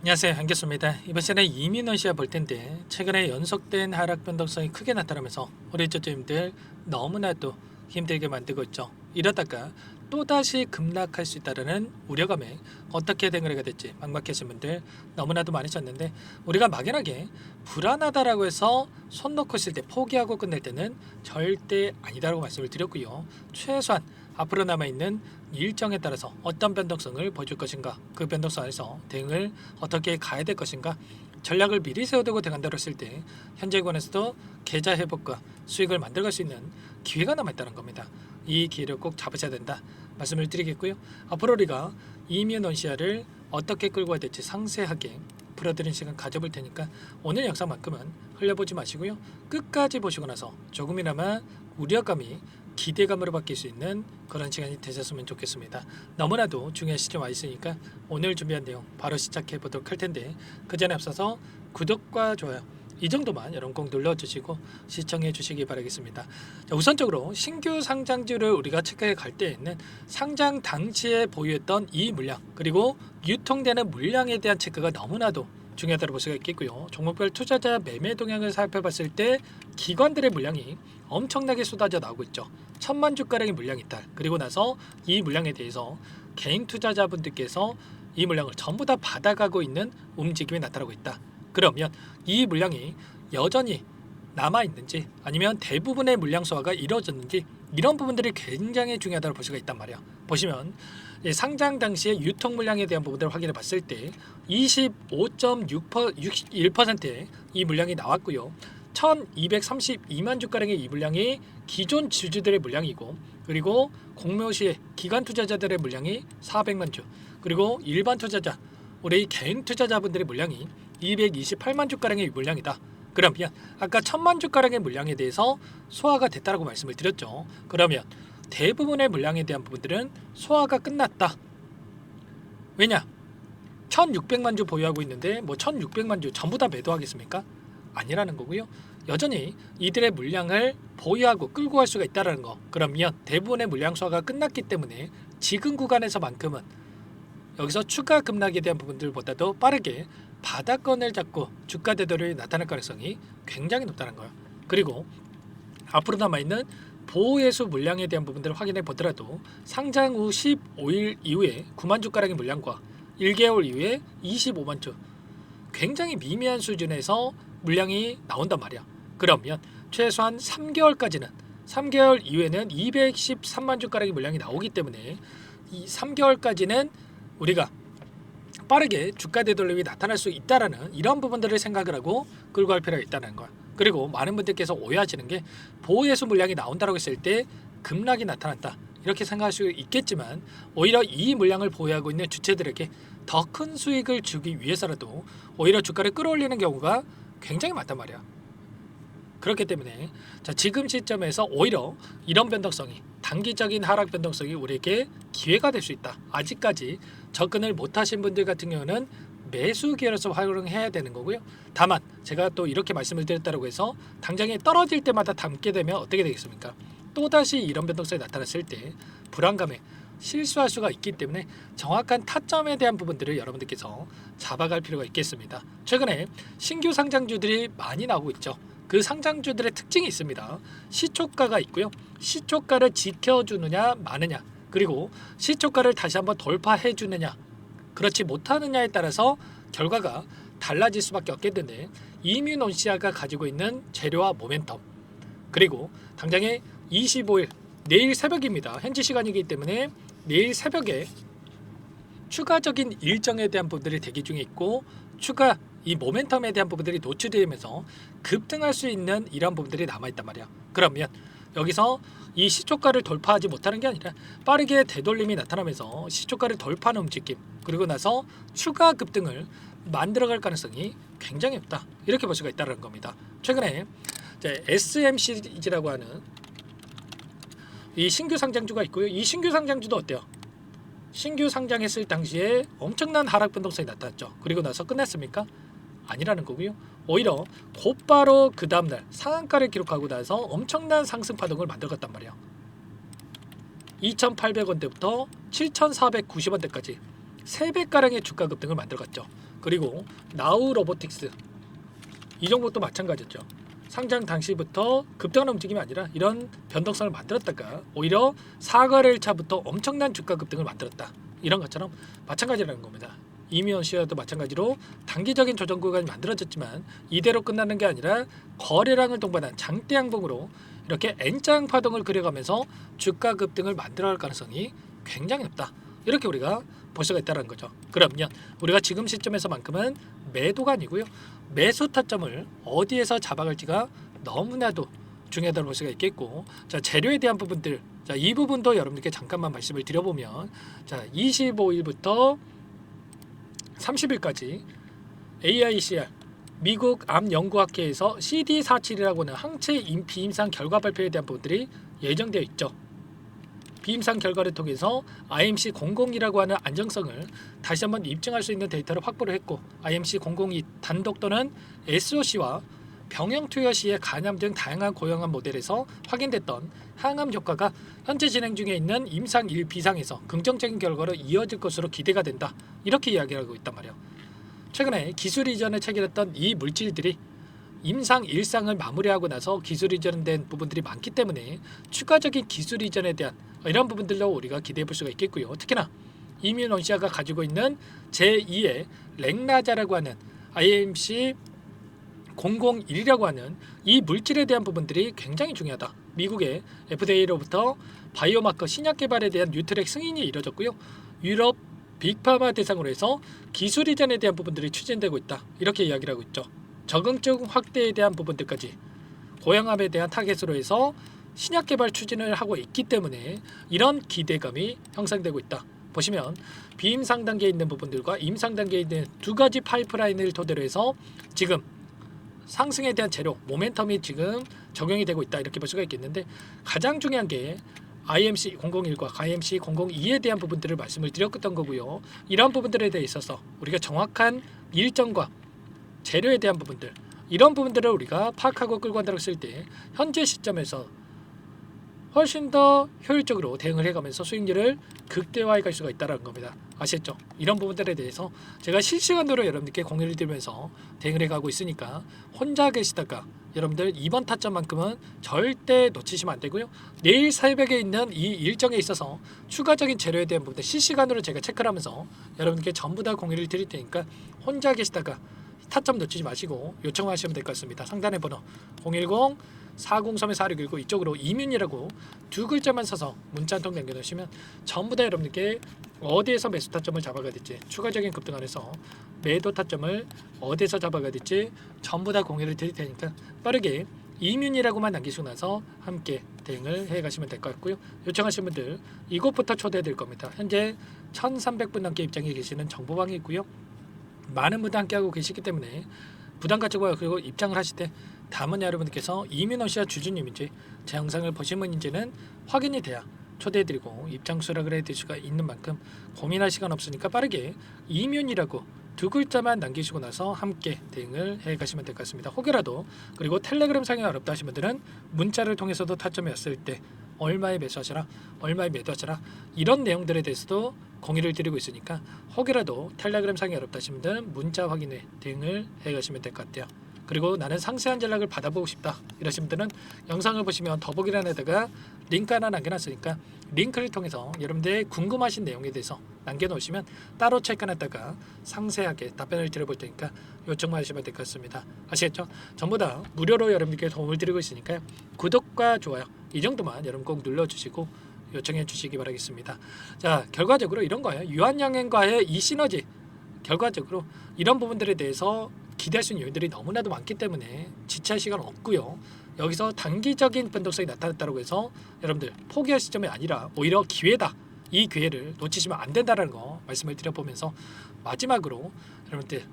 안녕하세요, 한교수입니다. 이번 시간에 이민원 씨와 볼 텐데 최근에 연속된 하락 변동성이 크게 나타나면서 우리 저점들 너무나도 힘들게 만들고 있죠. 이러다가 또다시 급락할 수 있다는 우려감에 어떻게 된 거래가 될지 막막하신 분들 너무나도 많으셨는데, 우리가 막연하게 불안하다라고 해서 손 놓고 있을 때 포기하고 끝낼 때는 절대 아니다라고 말씀을 드렸고요. 최소한 앞으로 남아있는 일정에 따라서 어떤 변동성을 보여줄 것인가, 그 변동성 안에서 대응을 어떻게 가야 될 것인가, 전략을 미리 세워두고 대응한다고 했을 때 현재 권에서도 계좌 회복과 수익을 만들어갈 수 있는 기회가 남아있다는 겁니다. 이 기회를 꼭 잡으셔야 된다 말씀을 드리겠고요. 앞으로 우리가 이민 원시아를 어떻게 끌고 가야 될지 상세하게 풀어드리는 시간 가져볼 테니까 오늘 영상만큼은 흘려보지 마시고요. 끝까지 보시고 나서 조금이나마 우려감이 기대감으로 바뀔 수 있는 그런 시간이 되셨으면 좋겠습니다. 너무나도 중요한 시점 와 있으니까 오늘 준비한 내용 바로 시작해 보도록 할 텐데, 그 전에 앞서서 구독과 좋아요 이 정도만 여러분 꼭 눌러주시고 시청해 주시기 바라겠습니다. 자, 우선적으로 신규 상장주를 우리가 체크해 갈 때에는 상장 당시에 보유했던 이 물량 그리고 유통되는 물량에 대한 체크가 너무나도 중요하다고 볼 수가 있겠고요. 종목별 투자자 매매 동향을 살펴봤을 때 기관들의 물량이 엄청나게 쏟아져 나오고 있죠. 1000만 주가량의 물량이 있다. 그리고 나서 이 물량에 대해서 개인 투자자분들께서 이 물량을 전부 다 받아가고 있는 움직임이 나타나고 있다. 그러면 이 물량이 여전히 남아있는지 아니면 대부분의 물량 소화가 이루어졌는지, 이런 부분들이 굉장히 중요하다고 볼 수가 있단 말이야. 보시면 상장 당시의 유통 물량에 대한 부분들을 확인해 봤을 때 25.61%의 이 물량이 나왔고요. 1232만 주가량의 이 물량이 기존 주주들의 물량이고, 그리고 공모시의 기관 투자자들의 물량이 400만 주, 그리고 일반 투자자 우리 개인 투자자분들의 물량이 228만 주가량의 물량이다. 그러면 아까 1000만 주가량의 물량에 대해서 소화가 됐다라고 말씀을 드렸죠. 그러면 대부분의 물량에 대한 부분들은 소화가 끝났다. 왜냐? 1600만 주 보유하고 있는데 1600만 주 전부 다 매도하겠습니까? 아니라는 거고요. 여전히 이들의 물량을 보유하고 끌고 갈 수가 있다는 거. 그러면 대부분의 물량 소화가 끝났기 때문에 지금 구간에서만큼은 여기서 추가 급락에 대한 부분들보다도 빠르게 바닥권을 잡고 주가 되돌이 나타날 가능성이 굉장히 높다는 거예요. 그리고 앞으로 남아있는 보호예수 물량에 대한 부분들을 확인해 보더라도 상장 후 15일 이후에 9만 주가량의 물량과 1개월 이후에 25만 주, 굉장히 미미한 수준에서 물량이 나온단 말이야. 그러면 최소한 3개월까지는, 3개월 이후에는 213만 주가량의 물량이 나오기 때문에 이 3개월까지는 우리가 빠르게 주가 되돌림이 나타날 수 있다라는 이런 부분들을 생각을 하고 끌고 갈 필요가 있다는 거야. 그리고 많은 분들께서 오해하시는 게 보호예수 물량이 나온다고 했을 때 급락이 나타났다 이렇게 생각할 수 있겠지만, 오히려 이 물량을 보유하고 있는 주체들에게 더 큰 수익을 주기 위해서라도 오히려 주가를 끌어올리는 경우가 굉장히 많단 말이야. 그렇기 때문에 지금 시점에서 오히려 이런 변동성이, 단기적인 하락 변동성이 우리에게 기회가 될 수 있다. 아직까지 접근을 못하신 분들 같은 경우는 매수 기회로서 활용해야 되는 거고요. 다만 제가 또 이렇게 말씀을 드렸다고 해서 당장에 떨어질 때마다 담게 되면 어떻게 되겠습니까? 또다시 이런 변동성이 나타났을 때 불안감에 실수할 수가 있기 때문에 정확한 타점에 대한 부분들을 여러분들께서 잡아갈 필요가 있겠습니다. 최근에 신규 상장주들이 많이 나오고 있죠. 그 상장주들의 특징이 있습니다. 시초가가 있고요. 시초가를 지켜주느냐 마느냐, 그리고 시초가를 다시 한번 돌파해 주느냐 그렇지 못하느냐에 따라서 결과가 달라질 수밖에 없게 되는데, 이민원시아가 가지고 있는 재료와 모멘텀, 그리고 당장에 25일 내일 새벽입니다. 현지 시간이기 때문에 내일 새벽에 추가적인 일정에 대한 부분들이 대기 중에 있고, 추가 이 모멘텀에 대한 부분들이 노출되면서 급등할 수 있는 이런 부분들이 남아있단 말이야. 그러면 여기서 이 시초가를 돌파하지 못하는 게 아니라 빠르게 되돌림이 나타나면서 시초가를 돌파하는 움직임, 그리고 나서 추가 급등을 만들어갈 가능성이 굉장히 높다 이렇게 볼 수가 있다는 겁니다. 최근에 SMC라고 하는 이 신규 상장주가 있고요. 이 신규 상장주도 어때요? 신규 상장했을 당시에 엄청난 하락 변동성이 나타났죠. 그리고 나서 끝났습니까? 아니라는 거고요. 오히려 곧바로 그 다음날 상한가를 기록하고 나서 엄청난 상승 파동을 만들었단 말이에요. 2,800원대부터 7,490원대까지 3배가량의 주가 급등을 만들었죠. 그리고 나우 로보틱스 이 종목도 마찬가지였죠. 상장 당시부터 급등하는 움직임이 아니라 이런 변동성을 만들었다가 오히려 사거래일 차부터 엄청난 주가 급등을 만들었다. 이런 것처럼 마찬가지라는 겁니다. 이미원 씨와도 마찬가지로 단기적인 조정 구간이 만들어졌지만 이대로 끝나는 게 아니라 거래량을 동반한 장대 양봉으로 이렇게 N장 파동을 그려가면서 주가 급등을 만들어갈 가능성이 굉장히 높다. 이렇게 우리가 볼 수가 있다는 거죠. 그러면 우리가 지금 시점에서만큼은 매도가 아니고요. 매수 타점을 어디에서 잡아갈지가 너무나도 중요하다고 볼 수가 있겠고, 자, 재료에 대한 부분들, 자, 이 부분도 여러분들께 잠깐만 말씀을 드려보면, 자, 25일부터 30일까지 AICR 미국 암연구학회에서 CD47이라고 하는 항체 비임상 결과 발표에 대한 부분들이 예정되어 있죠. 비임상 결과를 통해서 IMC002라고 하는 안정성을 다시 한번 입증할 수 있는 데이터를 확보를 했고, IMC002 단독 또는 SOC와 병형 투여 시에 간암 등 다양한 고형암 모델에서 확인됐던 항암 효과가 현재 진행 중에 있는 임상 1 비상에서 긍정적인 결과로 이어질 것으로 기대가 된다. 이렇게 이야기하고 있단 말이에요. 최근에 기술 이전을 체결했던 이 물질들이 임상 1상을 마무리하고 나서 기술 이전된 부분들이 많기 때문에 추가적인 기술 이전에 대한 이런 부분들로 우리가 기대해 볼 수가 있겠고요. 특히나 이뮤논시아가 가지고 있는 제2의 랭라자라고 하는 IMC 001이라고 하는 이 물질에 대한 부분들이 굉장히 중요하다. 미국의 FDA로부터 바이오마커 신약 개발에 대한 뉴트랙 승인이 이뤄졌고요. 유럽 빅파마 대상으로 해서 기술 이전에 대한 부분들이 추진되고 있다. 이렇게 이야기를 하고 있죠. 적응증 확대에 대한 부분들까지 고양암에 대한 타겟으로 해서 신약 개발 추진을 하고 있기 때문에 이런 기대감이 형성되고 있다. 보시면 비임상 단계에 있는 부분들과 임상 단계에 있는 두 가지 파이프라인을 토대로 해서 지금 상승에 대한 재료, 모멘텀이 지금 적용이 되고 있다. 이렇게 볼 수가 있겠는데, 가장 중요한 게 IMC 001과 IMC 002에 대한 부분들을 말씀을 드렸던 거고요. 이러한 부분들에 대해 있어서 우리가 정확한 일정과 재료에 대한 부분들, 이런 부분들을 우리가 파악하고 끌고 간다고 했을 때 현재 시점에서 훨씬 더 효율적으로 대응을 해가면서 수익률을 극대화해 갈 수가 있다는 겁니다. 아시겠죠? 이런 부분들에 대해서 제가 실시간으로 여러분들께 공유를 드리면서 대응을 해가고 있으니까 혼자 계시다가 여러분들 이번 타점만큼은 절대 놓치시면 안 되고요. 내일 새벽에 있는 이 일정에 있어서 추가적인 재료에 대한 부분들 실시간으로 제가 체크를 하면서 여러분께 전부 다 공유를 드릴 테니까 혼자 계시다가 타점 놓치지 마시고 요청하시면 될 것 같습니다. 상단의 번호 010-403-4619 이쪽으로 이민이라고 두 글자만 써서 문자 한 통 남겨놓으시면 전부 다 여러분들께 어디에서 매수 타점을 잡아가야 될지, 추가적인 급등 안에서 매도 타점을 어디에서 잡아가야 될지 전부 다 공유를 드릴 테니까 빠르게 이민이라고만 남기시고 나서 함께 대응을 해가시면 될 것 같고요. 요청하신 분들 이곳부터 초대될 겁니다. 현재 1300분 넘게 입장해 계시는 정보방이 있고요. 많은 분들 함께하고 계시기 때문에 부담 가지고 그리고 입장을 하실 때 다음은 여러분들께서 이민원씨와 주주님인지 제 영상을 보신 분인지는 확인이 돼야 초대해드리고 입장 수락을 해드릴 수가 있는 만큼 고민할 시간 없으니까 빠르게 이민이라고 두 글자만 남기시고 나서 함께 대응을 해가시면 될 것 같습니다. 혹여라도 그리고 텔레그램 상이 어렵다 하신 분들은 문자를 통해서도 타점이 왔을 때 얼마에 매수하셔라, 얼마에 매도하셔라, 이런 내용들에 대해서도 공유를 드리고 있으니까 혹여라도 텔레그램 상이 어렵다 하신 분들은 문자 확인에 대응을 해가시면 될 것 같아요. 그리고 나는 상세한 전략을 받아보고 싶다 이러신 분들은 영상을 보시면 더보기란에다가 링크 하나 남겨놨으니까 링크를 통해서 여러분들의 궁금하신 내용에 대해서 남겨놓으시면 따로 체크해놨다가 상세하게 답변을 드려볼 테니까 요청만 하시면 될 것 같습니다. 아시겠죠? 전부 다 무료로 여러분들께 도움을 드리고 있으니까요. 구독과 좋아요 이 정도만 여러분 꼭 눌러주시고 요청해 주시기 바라겠습니다. 자, 결과적으로 이런 거예요. 유한양행과의 이 시너지, 결과적으로 이런 부분들에 대해서 기대할 수 있는 요인들이 너무나도 많기 때문에 지체할 시간 없고요. 여기서 단기적인 변동성이 나타났다고 해서 여러분들 포기할 시점이 아니라 오히려 기회다. 이 기회를 놓치시면 안 된다는 거 말씀을 드려보면서 마지막으로 여러분들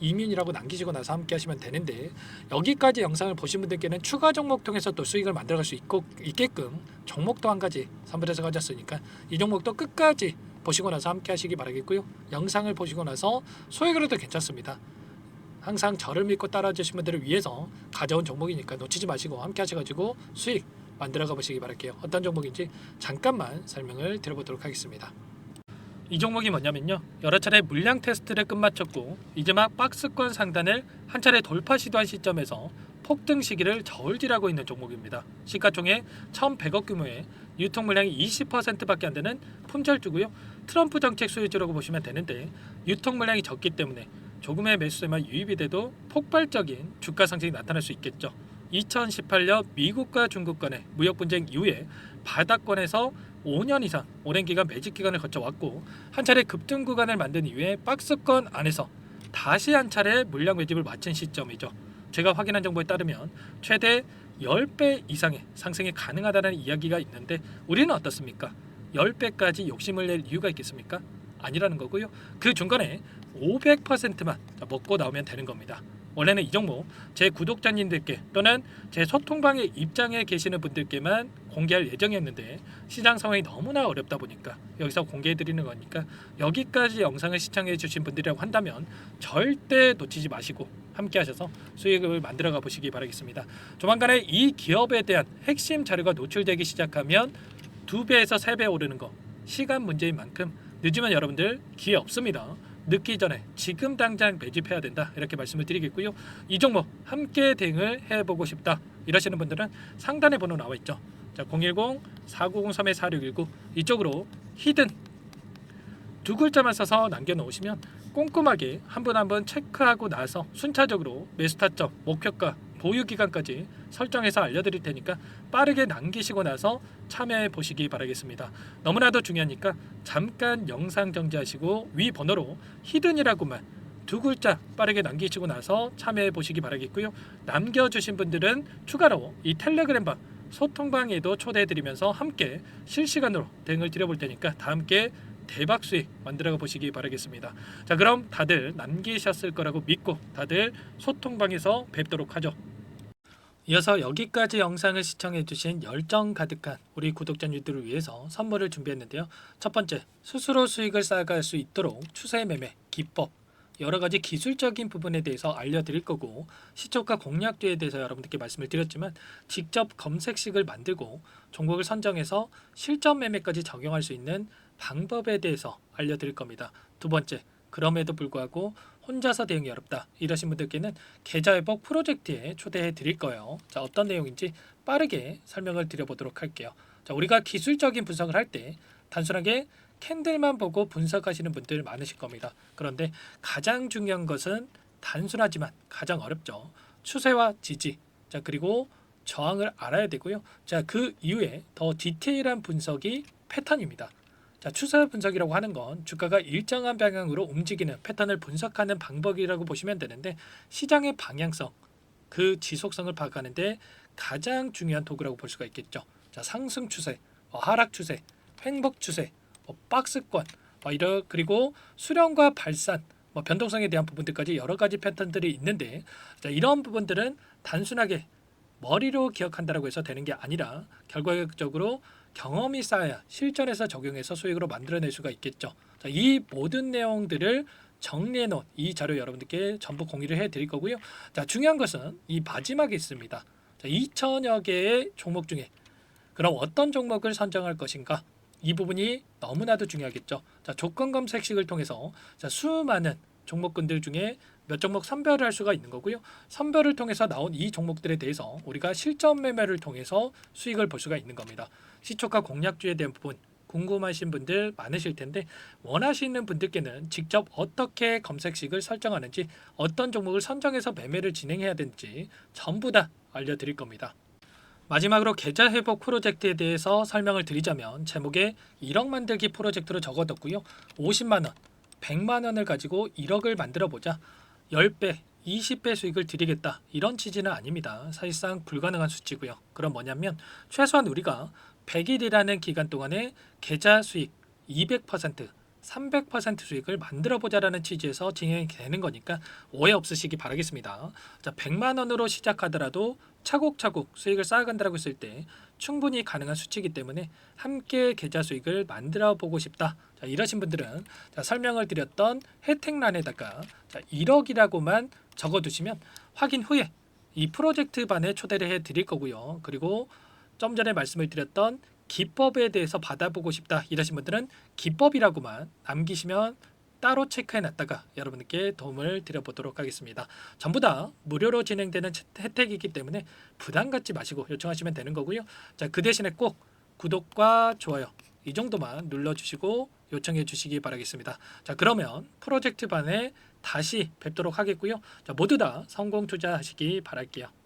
이민이라고 남기시고 나서 함께 하시면 되는데, 여기까지 영상을 보신 분들께는 추가 종목 통해서 또 수익을 만들어갈 수 있게끔 종목도 한 가지 선별해서 가졌으니까 이 종목도 끝까지 보시고 나서 함께 하시기 바라겠고요. 영상을 보시고 나서 소액으로 도 괜찮습니다. 항상 저를 믿고 따라와 주신 분들을 위해서 가져온 종목이니까 놓치지 마시고 함께 하셔가지고 수익 만들어 가보시기 바랄게요. 어떤 종목인지 잠깐만 설명을 드려보도록 하겠습니다. 이 종목이 뭐냐면요, 여러 차례 물량 테스트를 끝마쳤고 이제 막 박스권 상단을 한 차례 돌파 시도한 시점에서 폭등 시기를 저울질하고 있는 종목입니다. 시가총액 1,100억 규모의 유통 물량이 20%밖에 안 되는 품절주고요. 트럼프 정책 수혜주라고 보시면 되는데, 유통 물량이 적기 때문에 조금의 매수세만 유입이 돼도 폭발적인 주가 상승이 나타날 수 있겠죠. 2018년 미국과 중국 간의 무역 분쟁 이후에 바닥권에서 5년 이상 오랜 기간 매집 기간을 거쳐왔고, 한 차례 급등 구간을 만든 이후에 박스권 안에서 다시 한 차례 물량 매집을 마친 시점이죠. 제가 확인한 정보에 따르면 최대 10배 이상의 상승이 가능하다는 이야기가 있는데, 우리는 어떻습니까? 10배까지 욕심을 낼 이유가 있겠습니까? 아니라는 거고요. 그 중간에 500%만 먹고 나오면 되는 겁니다. 원래는 이 종목 제 구독자님들께 또는 제 소통방에 입장에 계시는 분들께만 공개할 예정이었는데, 시장 상황이 너무나 어렵다 보니까 여기서 공개해 드리는 거니까, 여기까지 영상을 시청해 주신 분들이라고 한다면 절대 놓치지 마시고 함께 하셔서 수익을 만들어 가 보시기 바라겠습니다. 조만간에 이 기업에 대한 핵심 자료가 노출되기 시작하면 2배에서 3배 오르는 거 시간 문제인 만큼 늦으면 여러분들 기회 없습니다. 늦기 전에 지금 당장 매집해야 된다, 이렇게 말씀을 드리겠고요. 이 종목 함께 대응을 해보고 싶다 이러시는 분들은 상단에 번호 나와 있죠. 자, 010-4903-4619 이쪽으로 히든 두 글자만 써서 남겨놓으시면 꼼꼼하게 한 분 한 분 체크하고 나서 순차적으로 매수 타점, 목표가, 보유 기간까지 설정해서 알려드릴 테니까 빠르게 남기시고 나서 참여해 보시기 바라겠습니다. 너무나도 중요하니까 잠깐 영상 정지하시고 위 번호로 히든이라고만 두 글자 빠르게 남기시고 나서 참여해 보시기 바라겠고요. 남겨주신 분들은 추가로 이 텔레그램방 소통방에도 초대해 드리면서 함께 실시간으로 대응을 드려볼 테니까 다 함께 대박 수익 만들어 보시기 바라겠습니다. 자, 그럼 다들 남기셨을 거라고 믿고 다들 소통방에서 뵙도록 하죠. 이어서 여기까지 영상을 시청해 주신 열정 가득한 우리 구독자님들을 위해서 선물을 준비했는데요. 첫 번째, 스스로 수익을 쌓아갈 수 있도록 추세 매매 기법, 여러 가지 기술적인 부분에 대해서 알려드릴 거고, 시초가 공략주에 대해서 여러분들께 말씀을 드렸지만 직접 검색식을 만들고 종목을 선정해서 실전 매매까지 적용할 수 있는 방법에 대해서 알려드릴 겁니다. 두 번째, 그럼에도 불구하고 혼자서 대응이 어렵다 이러신 분들께는 계좌회복 프로젝트에 초대해 드릴 거예요. 자, 어떤 내용인지 빠르게 설명을 드려보도록 할게요. 자, 우리가 기술적인 분석을 할 때 단순하게 캔들만 보고 분석하시는 분들 많으실 겁니다. 그런데 가장 중요한 것은 단순하지만 가장 어렵죠. 추세와 지지, 자, 그리고 저항을 알아야 되고요. 자, 그 이후에 더 디테일한 분석이 패턴입니다. 자, 추세 분석이라고 하는 건 주가가 일정한 방향으로 움직이는 패턴을 분석하는 방법이라고 보시면 되는데, 시장의 방향성, 그 지속성을 파악하는데 가장 중요한 도구라고 볼 수가 있겠죠. 자, 상승 추세, 하락 추세, 횡복 추세, 박스권, 그리고 수렴과 발산, 변동성에 대한 부분들까지 여러 가지 패턴들이 있는데, 자, 이런 부분들은 단순하게 머리로 기억한다고 해서 되는 게 아니라 결과적으로 경험이 쌓아야 실전에서 적용해서 수익으로 만들어낼 수가 있겠죠. 자, 이 모든 내용들을 정리해 놓은 이 자료 여러분들께 전부 공유를 해 드릴 거고요. 자, 중요한 것은 이 마지막에 있습니다. 자, 2천여 개의 종목 중에 그럼 어떤 종목을 선정할 것인가? 이 부분이 너무나도 중요하겠죠. 자, 조건 검색식을 통해서 자, 수많은 종목군들 중에 몇 종목 선별을 할 수가 있는 거고요. 선별을 통해서 나온 이 종목들에 대해서 우리가 실전 매매를 통해서 수익을 볼 수가 있는 겁니다. 시초가 공략주에 대한 부분 궁금하신 분들 많으실 텐데, 원하시는 분들께는 직접 어떻게 검색식을 설정하는지, 어떤 종목을 선정해서 매매를 진행해야 되는지 전부 다 알려드릴 겁니다. 마지막으로 계좌 회복 프로젝트에 대해서 설명을 드리자면, 제목에 1억 만들기 프로젝트로 적어뒀고요. 50만 원, 100만 원을 가지고 1억을 만들어 보자, 10배, 20배 수익을 드리겠다, 이런 취지는 아닙니다. 사실상 불가능한 수치고요. 그럼 뭐냐면 최소한 우리가 100일이라는 기간 동안에 계좌 수익 200%, 300% 수익을 만들어 보자라는 취지에서 진행이 되는 거니까 오해 없으시기 바라겠습니다. 자, 100만 원으로 시작하더라도 차곡차곡 수익을 쌓아간다고 했을 때 충분히 가능한 수치이기 때문에 함께 계좌 수익을 만들어 보고 싶다, 자, 이러신 분들은 자, 설명을 드렸던 혜택란에다가 자, 1억이라고만 적어두시면 확인 후에 이 프로젝트 반에 초대를 해 드릴 거고요. 그리고 좀 전에 말씀을 드렸던 기법에 대해서 받아보고 싶다 이러신 분들은 기법이라고만 남기시면 따로 체크해 놨다가 여러분께 도움을 드려보도록 하겠습니다. 전부 다 무료로 진행되는 혜택이기 때문에 부담 갖지 마시고 요청하시면 되는 거고요. 자, 그 대신에 꼭 구독과 좋아요 이 정도만 눌러주시고 요청해 주시기 바라겠습니다. 자, 그러면 프로젝트 반에 다시 뵙도록 하겠고요. 자, 모두 다 성공 투자하시기 바랄게요.